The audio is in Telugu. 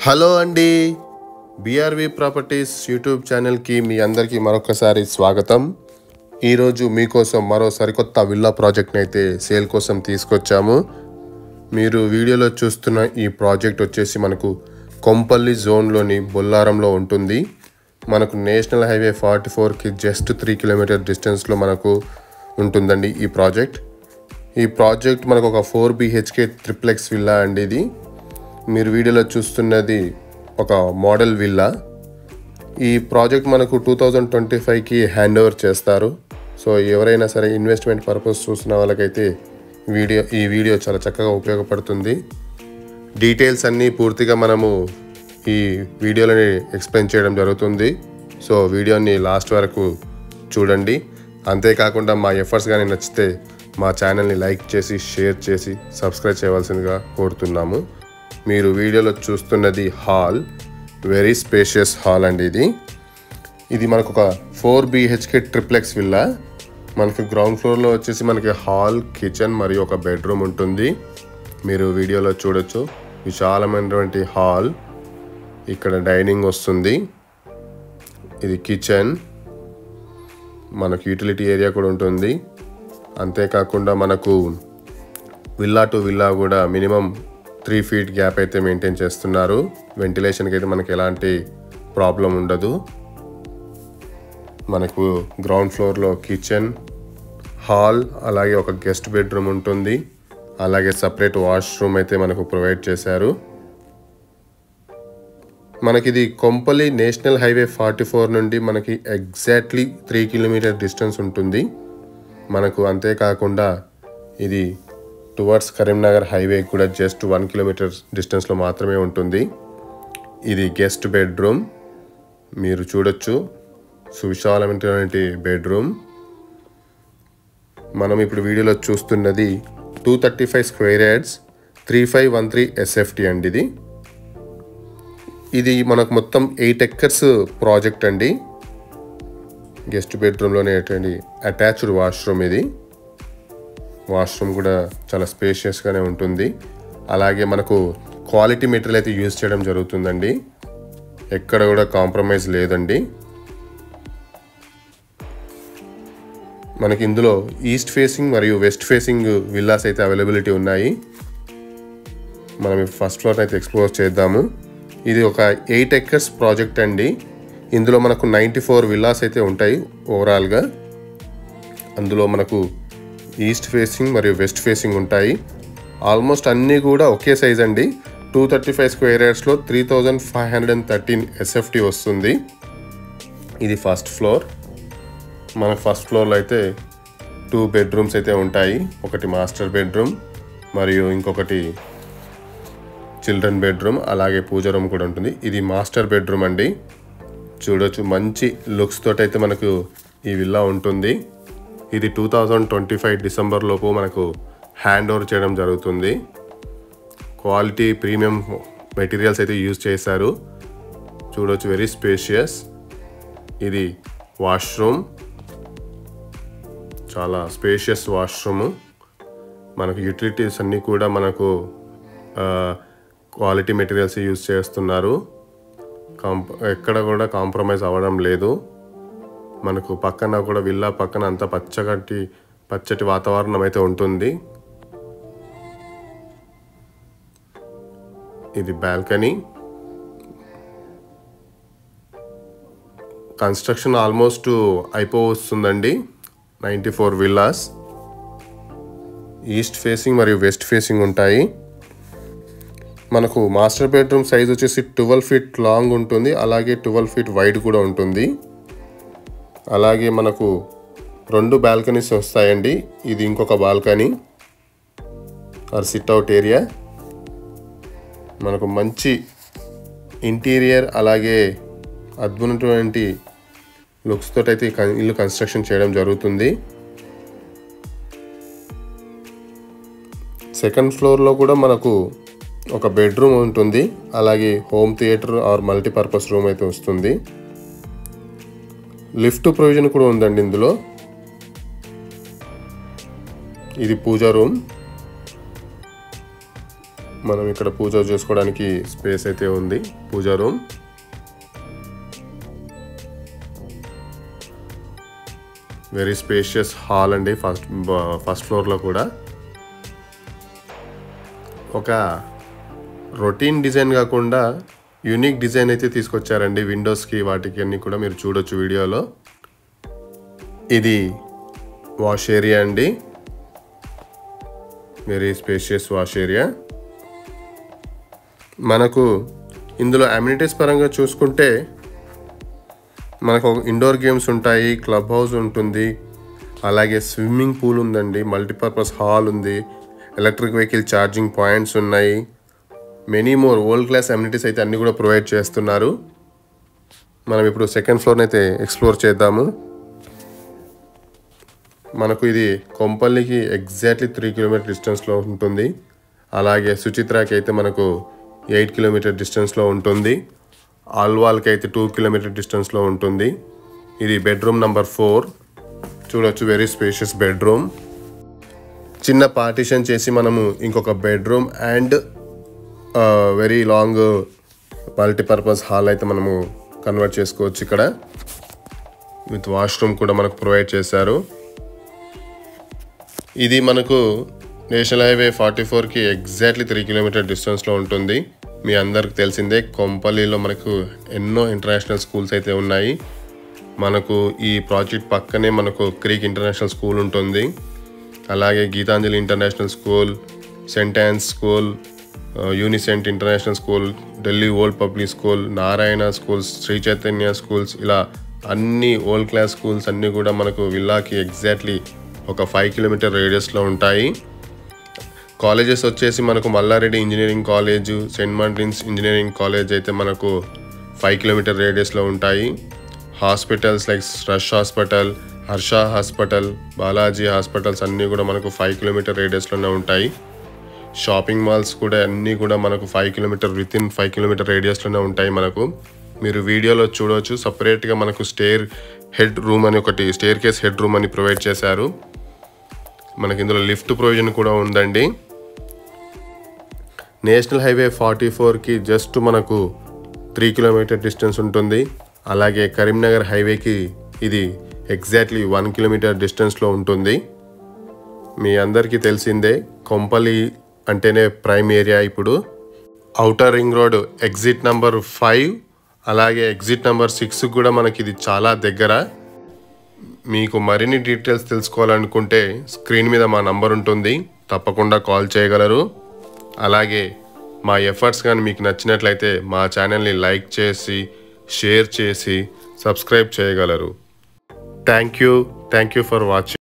హలో అండి, బీఆర్వి ప్రాపర్టీస్ యూట్యూబ్ ఛానల్కి మీ అందరికీ మరొకసారి స్వాగతం. ఈరోజు మీకోసం మరో సరికొత్త విల్లా ప్రాజెక్ట్ని అయితే సేల్ కోసం తీసుకొచ్చాము. మీరు వీడియోలో చూస్తున్న ఈ ప్రాజెక్ట్ వచ్చేసి మనకు కొంపల్లి జోన్లోని బొల్లారంలో ఉంటుంది. మనకు నేషనల్ హైవే 44కి జస్ట్ 3 కిలోమీటర్ డిస్టెన్స్లో మనకు ఉంటుందండి ఈ ప్రాజెక్ట్. ఈ ప్రాజెక్ట్ మనకు ఒక 4 BHK ట్రిప్లెక్స్ విల్లా అండి. ఇది మీరు వీడియోలో చూస్తున్నది ఒక మోడల్ విల్లా. ఈ ప్రాజెక్ట్ మనకు 2025కి హ్యాండ్ ఓవర్ చేస్తారు. సో ఎవరైనా సరే ఇన్వెస్ట్మెంట్ పర్పస్ చూస్తున్న వాళ్ళకైతే ఈ వీడియో చాలా చక్కగా ఉపయోగపడుతుంది. డీటెయిల్స్ అన్నీ పూర్తిగా మనము ఈ వీడియోలోని ఎక్స్ప్లెయిన్ చేయడం జరుగుతుంది. సో వీడియోని లాస్ట్ వరకు చూడండి. అంతేకాకుండా మా ఎఫర్ట్స్ కానీ నచ్చితే మా ఛానల్ని లైక్ చేసి షేర్ చేసి సబ్స్క్రైబ్ చేయవలసిందిగా కోరుతున్నాము. మీరు వీడియోలో చూస్తున్నది హాల్, వెరీ స్పేషియస్ హాల్ అండి. ఇది మనకు ఒక 4 BHK ట్రిప్లెక్స్ విల్లా. మనకు గ్రౌండ్ ఫ్లోర్లో వచ్చేసి మనకి హాల్, కిచెన్ మరియు ఒక బెడ్రూమ్ ఉంటుంది. మీరు వీడియోలో చూడొచ్చు, విశాలమైనటువంటి హాల్. ఇక్కడ డైనింగ్ వస్తుంది. ఇది కిచెన్, మనకు యూటిలిటీ ఏరియా కూడా ఉంటుంది. అంతేకాకుండా మనకు విల్లా టు విల్లా కూడా మినిమం 3 feet గ్యాప్ అయితే మెయింటైన్ చేస్తున్నారు. వెంటిలేషన్కి అయితే మనకి ఎలాంటి ప్రాబ్లం ఉండదు. మనకు గ్రౌండ్ ఫ్లోర్లో కిచెన్, హాల్, అలాగే ఒక గెస్ట్ బెడ్రూమ్ ఉంటుంది. అలాగే సపరేట్ వాష్రూమ్ అయితే మనకు ప్రొవైడ్ చేశారు. మనకి ఇది కొంపల్లి నేషనల్ హైవే 44 నుండి మనకి ఎగ్జాక్ట్లీ 3 కిలోమీటర్ డిస్టెన్స్ ఉంటుంది. మనకు అంతేకాకుండా ఇది టువర్డ్స్ కరీంనగర్ హైవే కూడా జస్ట్ 1 kilometer డిస్టెన్స్లో మాత్రమే ఉంటుంది. ఇది గెస్ట్ బెడ్రూమ్, మీరు చూడొచ్చు, సువిశాలమైనటువంటి బెడ్రూమ్. మనం ఇప్పుడు వీడియోలో చూస్తున్నది 235 square yards 3513 SFT అండి. ఇది మనకు మొత్తం 8 acres ప్రాజెక్ట్ అండి. గెస్ట్ బెడ్రూమ్లోనే అటాచ్డ్ వాష్రూమ్. ఇది వాష్రూమ్ కూడా చాలా స్పేషియస్గానే ఉంటుంది. అలాగే మనకు క్వాలిటీ మెటీరియల్ అయితే యూజ్ చేయడం జరుగుతుందండి. ఎక్కడ కూడా కాంప్రమైజ్ లేదండి. మనకి ఇందులో ఈస్ట్ ఫేసింగ్ మరియు వెస్ట్ ఫేసింగ్ విల్లాస్ అయితే అవైలబిలిటీ ఉన్నాయి. మనం ఫస్ట్ ఫ్లోర్ అయితే ఎక్స్ప్లోర్ చేద్దాము. ఇది ఒక 8 acres ప్రాజెక్ట్ అండి. ఇందులో మనకు 94 విల్లాస్ అయితే ఉంటాయి ఓవరాల్గా. అందులో మనకు ఈస్ట్ ఫేసింగ్ మరియు వెస్ట్ ఫేసింగ్ ఉంటాయి. ఆల్మోస్ట్ అన్నీ కూడా ఒకే సైజ్ అండి. 235 square yardsలో 3513 SFT వస్తుంది. ఇది ఫస్ట్ ఫ్లోర్. మన ఫస్ట్ ఫ్లోర్లో అయితే 2 bedrooms అయితే ఉంటాయి. ఒకటి మాస్టర్ బెడ్రూమ్ మరియు ఇంకొకటి చిల్డ్రన్ బెడ్రూమ్, అలాగే పూజ రూమ్ కూడా ఉంటుంది. ఇది మాస్టర్ బెడ్రూమ్ అండి. చూడొచ్చు, మంచి లుక్స్ తోటి అయితే మనకు ఈ విల్లా ఉంటుంది. ఇది 2025 డిసెంబర్ లోపు మనకు హ్యాండ్ ఓవర్ చేయడం జరుగుతుంది. క్వాలిటీ ప్రీమియం మెటీరియల్స్ అయితే యూజ్ చేశారు. చూడొచ్చు, వెరీ స్పేషియస్. ఇది వాష్రూమ్, చాలా స్పేషియస్ వాష్రూమ్. మనకు యూటిలిటీస్ అన్నీ కూడా మనకు క్వాలిటీ మెటీరియల్స్ యూజ్ చేస్తున్నారు. ఎక్కడ కూడా కాంప్రమైజ్ అవ్వడం లేదు. మనకు పక్కన కూడా విల్లా పక్కన అంతా పచ్చటి వాతావరణం అయితే ఉంటుంది. ఇది బాల్కనీ. కన్స్ట్రక్షన్ ఆల్మోస్ట్ అయిపోవస్తుందండి. 94 విల్లాస్ ఈస్ట్ ఫేసింగ్ మరియు వెస్ట్ ఫేసింగ్ ఉంటాయి. మనకు మాస్టర్ బెడ్రూమ్ సైజ్ వచ్చేసి 12 feet లాంగ్ ఉంటుంది. అలాగే 12 feet వైడ్ కూడా ఉంటుంది. అలాగే మనకు 2 బాల్కనీస్ వస్తాయండి. ఇది ఇంకొక బాల్కనీ ఆర్ సిట్అవుట్ ఏరియా. మనకు మంచి ఇంటీరియర్ అలాగే అద్భుతమైనటువంటి లుక్స్ తోటి అయితే ఇల్లు కన్స్ట్రక్షన్ చేయడం జరుగుతుంది. సెకండ్ ఫ్లోర్లో కూడా మనకు ఒక బెడ్రూమ్ ఉంటుంది. అలాగే home theatre are multipurpose room అయితే వస్తుంది. లిఫ్ట్ ప్రొవిజన్ కూడా ఉందండి ఇందులో. ఇది పూజా రూమ్. మనం ఇక్కడ పూజ చేసుకోవడానికి స్పేస్ అయితే ఉంది, పూజా రూమ్. వెరీ స్పేషియస్ హాల్ అండి. ఫస్ట్ ఫ్లోర్లో కూడా ఒక రొటీన్ డిజైన్ కాకుండా యూనిక్ డిజైన్ అయితే తీసుకొచ్చారండి. విండోస్కి వాటికి అన్నీ కూడా మీరు చూడొచ్చు వీడియోలో. ఇది వాష్ ఏరియా అండి, వెరీ స్పేషియస్ వాష్ ఏరియా. మనకు ఇందులో అమ్యూనిటీస్ పరంగా చూసుకుంటే మనకు ఇండోర్ గేమ్స్ ఉంటాయి, క్లబ్ హౌస్ ఉంటుంది, అలాగే స్విమ్మింగ్ పూల్ ఉందండి, మల్టీపర్పస్ హాల్ ఉంది, ఎలక్ట్రిక్ వెహికల్ ఛార్జింగ్ పాయింట్స్ ఉన్నాయి, many more world class amenities అయితే అన్నీ కూడా ప్రొవైడ్ చేస్తున్నారు. మనం ఇప్పుడు సెకండ్ ఫ్లోర్ని అయితే ఎక్స్ప్లోర్ చేద్దాము. మనకు ఇది కొంపల్లికి ఎగ్జాక్ట్లీ 3 కిలోమీటర్ డిస్టెన్స్లో ఉంటుంది. అలాగే సుచిత్రాకి అయితే మనకు 8 కిలోమీటర్ డిస్టెన్స్లో ఉంటుంది. ఆల్వాల్కి అయితే 2 కిలోమీటర్ డిస్టెన్స్లో ఉంటుంది. ఇది బెడ్రూమ్ నెంబర్ 4 చూడొచ్చు, వెరీ స్పేషియస్ బెడ్రూమ్. చిన్న పార్టీషన్ చేసి మనము ఇంకొక bedroom and very long multipurpose hall అయితే మనము కన్వర్ట్ చేసుకోవచ్చు. ఇక్కడ విత్ వాష్రూమ్ కూడా మనకు ప్రొవైడ్ చేశారు. ఇది మనకు నేషనల్ హైవే 44కి ఎగ్జాక్ట్లీ 3 కిలోమీటర్ డిస్టెన్స్లో ఉంటుంది. మీ అందరికి తెలిసిందే, కొంపల్లిలో మనకు ఎన్నో ఇంటర్నేషనల్ స్కూల్స్ అయితే ఉన్నాయి. మనకు ఈ ప్రాజెక్ట్ పక్కనే మనకు క్రీక్ ఇంటర్నేషనల్ స్కూల్ ఉంటుంది, అలాగే Gitanjali international school, Saint Ann's school, Unicent international school, Delhi old public school, Narayana schools, Sri Chaitanya schools, ఇలా అన్ని వరల్డ్ క్లాస్ స్కూల్స్ అన్నీ కూడా మనకు విల్లాకి ఎగ్జాక్ట్లీ ఒక 5 కిలోమీటర్ రేడియస్లో ఉంటాయి. కాలేజెస్ వచ్చేసి మనకు Malla Reddy engineering college, saint Martin's engineering college అయితే మనకు 5 కిలోమీటర్ రేడియస్లో ఉంటాయి. Hospitals like Rush hospital, Harsha hospital, Balaji hospitals అన్నీ కూడా మనకు 5 కిలోమీటర్ రేడియస్లోనే ఉంటాయి. షాపింగ్ మాల్స్ కూడా అన్నీ కూడా మనకు 5 కిలోమీటర్ వితిన్ 5 కిలోమీటర్ రేడియస్లోనే ఉంటాయి. మనకు మీరు వీడియోలో చూడవచ్చు, సపరేట్గా మనకు స్టేర్ హెడ్ రూమ్ అని ఒకటి, స్టేర్ కేస్ హెడ్ రూమ్ అని ప్రొవైడ్ చేశారు. మనకి ఇందులో లిఫ్ట్ ప్రొవిజన్ కూడా ఉందండి. నేషనల్ హైవే 44కి జస్ట్ మనకు 3 కిలోమీటర్ డిస్టెన్స్ ఉంటుంది. అలాగే కరీంనగర్ హైవేకి ఇది ఎగ్జాక్ట్లీ 1 కిలోమీటర్ డిస్టెన్స్లో ఉంటుంది. మీ అందరికీ తెలిసిందే, కొంపల్లి అంటేనే ప్రైమ్ ఏరియా. ఇప్పుడు outer ring road exit number 5 అలాగే ఎగ్జిట్ నెంబర్ 6 కూడా మనకి ఇది చాలా దగ్గర. మీకు మరిన్ని డీటెయిల్స్ తెలుసుకోవాలనుకుంటే స్క్రీన్ మీద మా నంబర్ ఉంటుంది, తప్పకుండా కాల్ చేయగలరు. అలాగే మా ఎఫర్ట్స్ కానీ మీకు నచ్చినట్లయితే మా ఛానల్ని లైక్ చేసి, షేర్ చేసి, సబ్స్క్రైబ్ చేయగలరు. Thank you for watching.